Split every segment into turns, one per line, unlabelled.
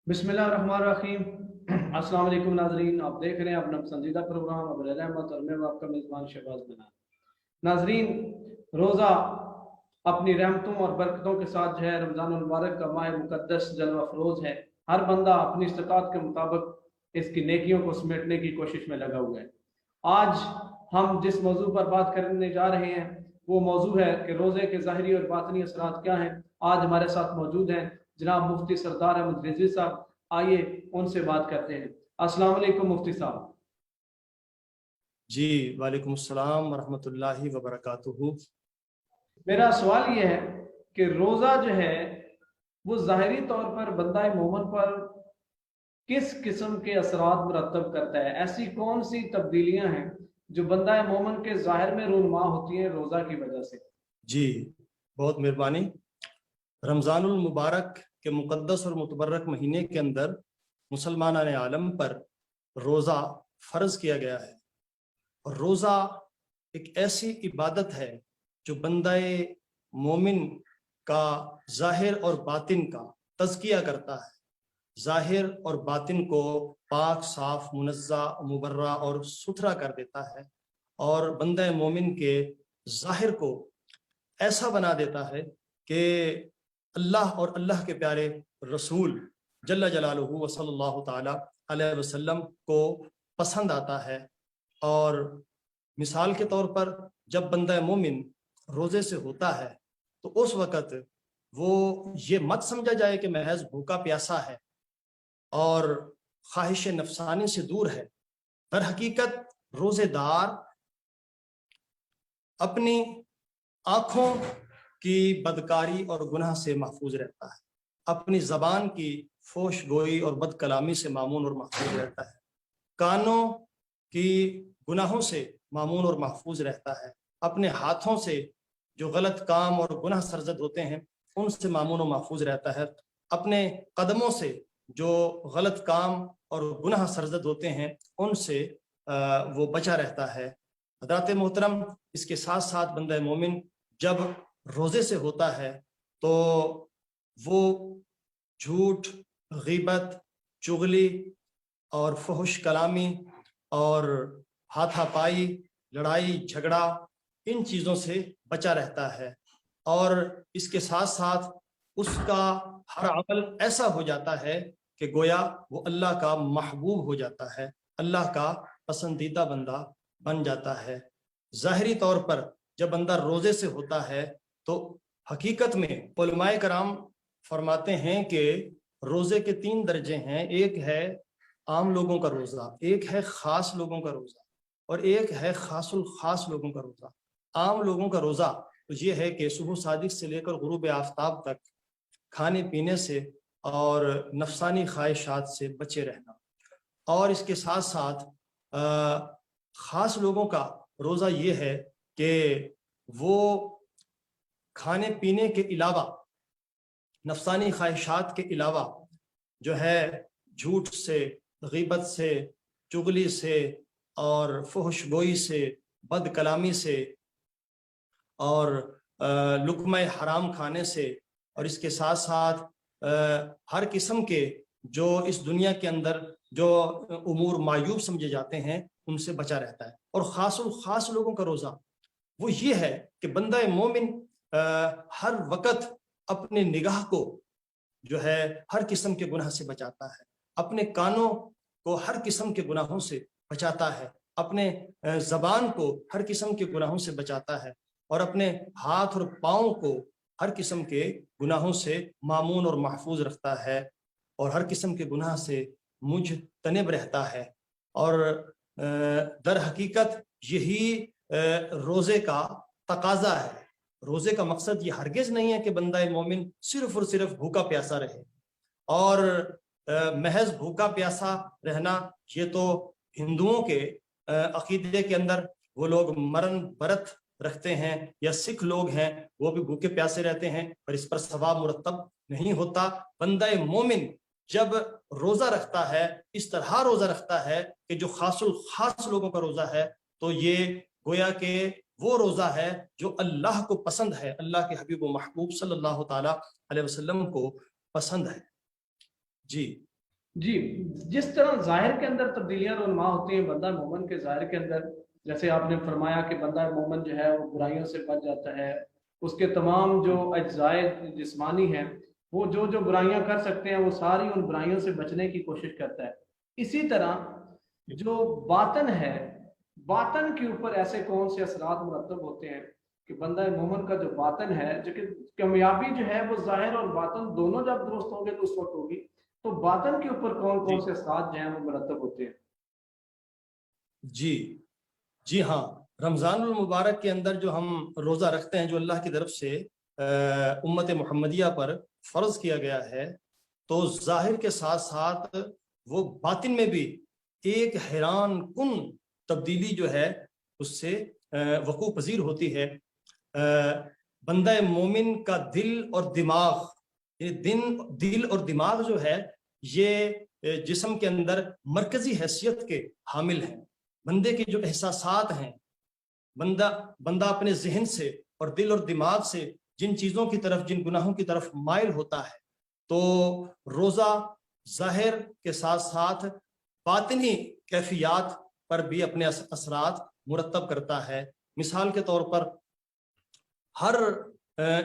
बिस्मिल्लाहिर्रहमानिर्रहीम। अस्सलाम वालेकुम नाजरीन, आप देख रहे हैं अपना पसंदीदा प्रोग्राम अबुल रहमत और मैं हूं आपका मेज़बान शहबाज बना। नाजरीन, रोज़ा अपनी रहमतों और बरकतों के साथ जो है रमज़ान मुबारक का माह मुकद्दस जलवा अफरोज़ है। हर बंदा अपनी इस्तिताअत के मुताबिक इसकी नेकियों को समेटने की कोशिश में लगा हुआ है। आज हम जिस मौजू पर बात करने जा रहे हैं वो मौजू है कि रोज़े के ज़ाहिरी और बातनी असरात क्या हैं। आज हमारे साथ मौजूद हैं जनाब मुफ्ती सरदार अहमद रिजवी साहब। आइए उनसे बात करते हैं। अस्सलाम वालेकुम मुफ्ती साहब।
जी, वालेकुम अस्सलाम वरहमतुल्लाहि वबरकातुहू।
मेरा सवाल ये है कि रोज़ा जो है वो ज़ाहिरी तौर पर बंदा मोमन पर किस किस्म के असरात मुरतब करता है। ऐसी कौन सी तब्दीलियां हैं जो बंदा मोमन के ज़ाहिर में रूनुमा होती हैं रोज़ा की वजह से।
जी, बहुत मेहरबानी। रमज़ानुल मुबारक के मुक़द्दस और मुतबर्रक महीने के अंदर मुसलमान आलम पर रोज़ा फ़र्ज़ किया गया है। और रोज़ा एक ऐसी इबादत है जो बंदाए मोमिन का ज़ाहिर और बातिन का तज़किया करता है, ज़ाहिर और बातिन को पाक साफ मुनज़्ज़ा मुबर्रा और सुथरा कर देता है और बंदा मोमिन के ज़ाहिर को ऐसा बना देता है कि अल्लाह और अल्लाह के प्यारे रसूल जल्ला जलालुहु व सल्लल्लाहु ताला अलैहि वसल्लम को पसंद आता है। और मिसाल के तौर पर जब बंदा मोमिन रोज़े से होता है तो उस वक़्त वो ये मत समझा जाए कि महज भूखा प्यासा है और ख्वाहिश नफसानी से दूर है। दर हकीकत रोज़ेदार अपनी आँखों की बदकारी और गुनाह से महफूज रहता है, अपनी ज़बान की फोश गोई और बद कलामी से मामून और महफूज रहता है, कानों की गुनाहों से मामून और महफूज रहता है, अपने हाथों से जो गलत काम और गुनाह सरजद होते हैं उनसे मामून और महफूज रहता है, अपने कदमों से जो गलत काम और गुनाह सरजद होते हैं उनसे वो बचा रहता है। हज़रात मोहतरम, इसके साथ साथ बंदा मोमिन जब रोज़े से होता है तो वो झूठ, गीबत, चुगली और फहुश कलामी और हाथापाई, लड़ाई झगड़ा, इन चीज़ों से बचा रहता है। और इसके साथ साथ उसका हर अमल ऐसा हो जाता है कि गोया वो अल्लाह का महबूब हो जाता है, अल्लाह का पसंदीदा बंदा बन जाता है। ज़ाहिरी तौर पर जब बंदा रोज़े से होता है तो हकीकत में उलमाए कराम फरमाते हैं कि रोज़े के 3 दर्जे हैं। एक है आम लोगों का रोज़ा, एक है ख़ास लोगों का रोज़ा और एक है ख़ासुल ख़ास लोगों का रोज़ा। आम लोगों का रोज़ा तो ये है कि सुबह सादिक से लेकर गुरूब आफ्ताब तक खाने पीने से और नफसानी ख्वाहिशात से बचे रहना। और इसके साथ साथ ख़ास लोगों का रोज़ा ये है कि वो खाने पीने के अलावा, नफसानी ख्वाहिशात के अलावा जो है झूठ से, गीबत से, चुगली से और फहश गोई से, बद कलामी से और लुक़्मा हराम खाने से और इसके साथ साथ हर किस्म के जो इस दुनिया के अंदर जो उमूर मायूब समझे जाते हैं उनसे बचा रहता है। और ख़ास लोगों का रोज़ा वो ये है कि बंदा मोमिन हर वक़्त अपने निगाह को जो है हर किस्म के गुनाह से बचाता है, अपने कानों को हर किस्म के गुनाहों से बचाता है, अपने ज़बान को हर किस्म के गुनाहों से बचाता है और अपने हाथ और पाँव को हर किस्म के गुनाहों से मामून और महफूज रखता है और हर किस्म के गुनाह से मुजतनिब रहता है। और दर हकीकत यही रोज़े का तकाजा है। रोज़े का मकसद ये हरगिज़ नहीं है कि बंदा मोमिन सिर्फ और सिर्फ भूखा प्यासा रहे और महज भूखा प्यासा रहना ये तो हिंदुओं के अकीदे के अंदर वो लोग मरण व्रत रखते हैं या सिख लोग हैं वो भी भूखे प्यासे रहते हैं पर इस पर सवाब मुरतब नहीं होता। बंदा मोमिन जब रोजा रखता है इस तरह रोजा रखता है कि जो खासुल खास लोगों का रोजा है तो ये गोया के वो रोजा है जो अल्लाह को पसंद है, अल्लाह के हबीब व महबूब सल्लल्लाहु ताला अलैहि वसल्लम को पसंद है। जी।
जी, जिस तरह ज़ाहिर के अंदर तब्दीलियां रुनुमा होती हैं बंदा मोमिन के ज़ाहिर के अंदर, जैसे आपने फरमाया कि बंदा मोमिन जो है वो बुराइयों से बच जाता है, उसके तमाम जो अज्जाए जिस्मानी हैं वो जो जो बुराइयां कर सकते हैं वो सारी उन बुराइयों से बचने की कोशिश करता है। इसी तरह जो बातन है, बातन के ऊपर ऐसे कौन से असरात मुरतब होते हैं कि बंदा मोमिन का जो बातन है, जो कि कामयाबी जो है वो ज़ाहिर और बातन दोनों जब दुरुस्त होंगे तो उस वक्त होगी, तो बातन के ऊपर कौन कौन
जी
से असरात जो हैं वो मुरतब होते हैं?
जी जी हाँ, रमज़ानुल मुबारक के अंदर जो हम रोज़ा रखते हैं, जो अल्लाह की तरफ से उम्मत मुहम्मदिया पर फ़र्ज़ किया गया है, तो ज़ाहिर के साथ साथ वो बातिन में भी एक हैरान कुन तब्दीली जो है उससे वक़ू पज़ीर होती है। बंदा मोमिन का दिल और दिमाग, ये दिल और दिमाग जो है ये जिस्म के अंदर मरकजी हैसियत के हामिल हैं। बंदे के जो एहसासात हैं, बंदा अपने जहन से और दिल और दिमाग से जिन चीज़ों की तरफ, जिन गुनाहों की तरफ माइल होता है, तो रोज़ा ज़ाहिर के साथ साथ बातिनी कैफियत पर भी अपने असरात मुरतब करता है। मिसाल के तौर पर हर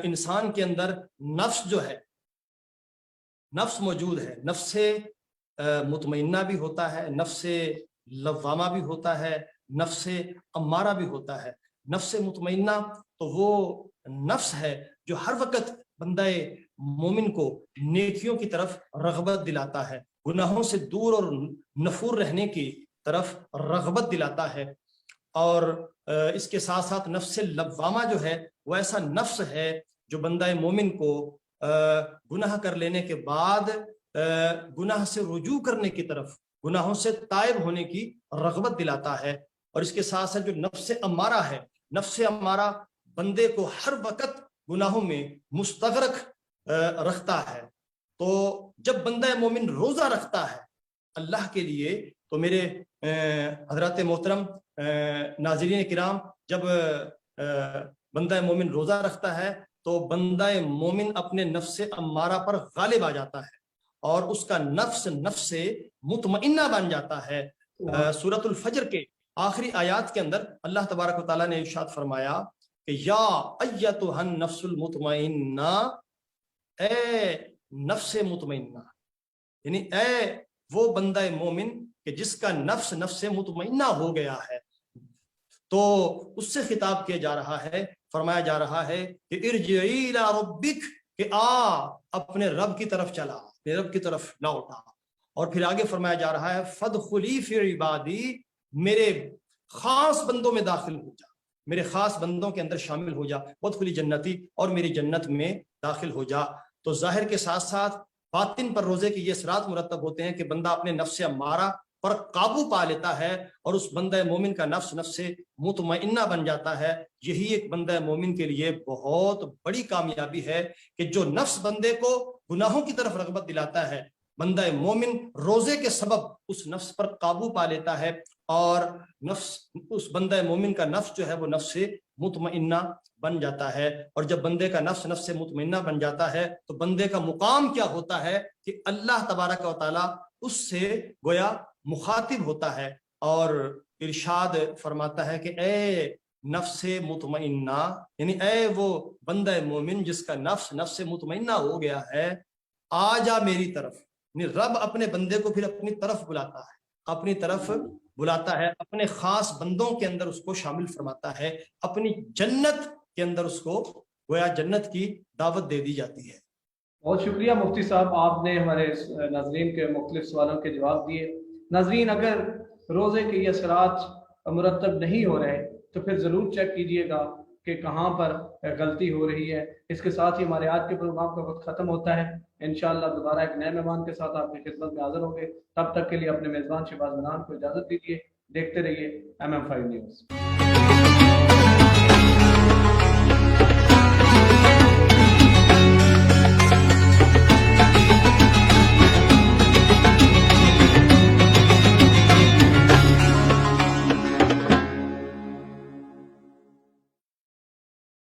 इंसान के अंदर नफ्स जो है, नफ्स मौजूद है। नफ्से मुतमइन्ना भी होता है, नफ्से लव्वामा भी होता है, नफ्से अम्मारा भी होता है। नफ्से मुतमइन्ना तो वो नफ्स है जो हर वक्त बंदाए मोमिन को नेकियों की तरफ रगबत दिलाता है, गुनाहों से दूर और नफूर रहने की तरफ रगबत दिलाता है। और इसके साथ साथ नफ्से लव्वामा जो है वो ऐसा नफ्स है जो बंदाए मोमिन को गुनाह कर लेने के बाद गुनाह से रुजू करने की तरफ, गुनाहों से तायब होने की रगबत दिलाता है। और इसके साथ साथ जो नफ्स अम्मारा है, नफ्स अम्मारा बंदे को हर वक्त गुनाहों में मुस्तगरक रखता है। तो जब बंदा मोमिन रोजा रखता है अल्लाह के लिए, तो मेरे हजरत मोहतरम नाज़रीन किराम, जब बंदा मोमिन रोजा रखता है तो बंदा मोमिन अपने नफ्स अम्मारा पर गालिब आ जाता है और उसका नफ्स से मुतमइन्ना बन जाता है। सूरतुल फजर के आखिरी आयात के अंदर अल्लाह तबारक व तआला ने इरशाद फरमाया कि या अय्यतुहन नफ्सुल मुतमइन्ना, ए नफ्स मुतमइन्ना, यानी ए वो बंदा मोमिन कि जिसका नफ्स मुतमइन्ना हो गया है, तो उससे खिताब किया जा रहा है, फरमाया जा रहा है कि इरजिई इला रब्बिक, कि आ अपने रब की तरफ चला, अपने रब की तरफ लौटा। और फिर आगे फरमाया जा रहा है फदखुली फी इबादी, मेरे खास बंदों में दाखिल हो जा, मेरे खास बंदों के अंदर शामिल हो जा, वदखुली जन्नती, और मेरी जन्नत में दाखिल हो जा। तो जाहिर के साथ साथ बातिन पर रोजे के ये असरात मुरतब होते हैं कि बंदा अपने नफ्स अम्मारा पर काबू पा लेता है और उस बंदा मोमिन का नफ्स मुतमइन्ना बन जाता है। यही एक बंदा मोमिन के लिए बहुत बड़ी कामयाबी है कि जो नफ्स बंदे को गुनाहों की तरफ रगबत दिलाता है, बंदा मोमिन रोजे के सबब उस नफ्स पर काबू पा लेता है और उस बंदा मोमिन का नफ्स जो है वो नफ्स मुतमइन्ना बन जाता है। और जब बंदे का नफ्स मुतमइन्ना बन जाता है तो बंदे का मुकाम क्या होता है कि अल्लाह तबारक व तआला उससे गोया मुखातिब होता है और इरशाद फरमाता है कि ए नफ्से मुतमइन्ना, यानी ए वो बंदा मोमिन जिसका नफ्स मुतमइन्ना हो गया है, आ जा मेरी तरफ। रब अपने बंदे को फिर अपनी तरफ बुलाता है, अपनी तरफ बुलाता है, अपने खास बंदों के अंदर उसको शामिल फरमाता है, अपनी जन्नत के अंदर उसको गोया जन्नत की दावत दे दी जाती है।
बहुत शुक्रिया मुफ्ती साहब, आपने हमारे नाजरीन के मुख्तलिफ सवालों के जवाब दिए। नाजरीन, अगर रोज़े के ये असरात मुरतब नहीं हो रहे तो फिर ज़रूर चेक कीजिएगा कि कहाँ पर गलती हो रही है। इसके साथ ही हमारे आज के प्रोग्राम का वक्त ख़त्म होता है। इंशाअल्लाह दोबारा एक नए मेहमान के साथ आपकी खिदमत में हाजिर होंगे। तब तक के लिए अपने मेज़बान शहबाज बनान को इजाज़त दीजिए। देखते रहिए MM5 न्यूज़।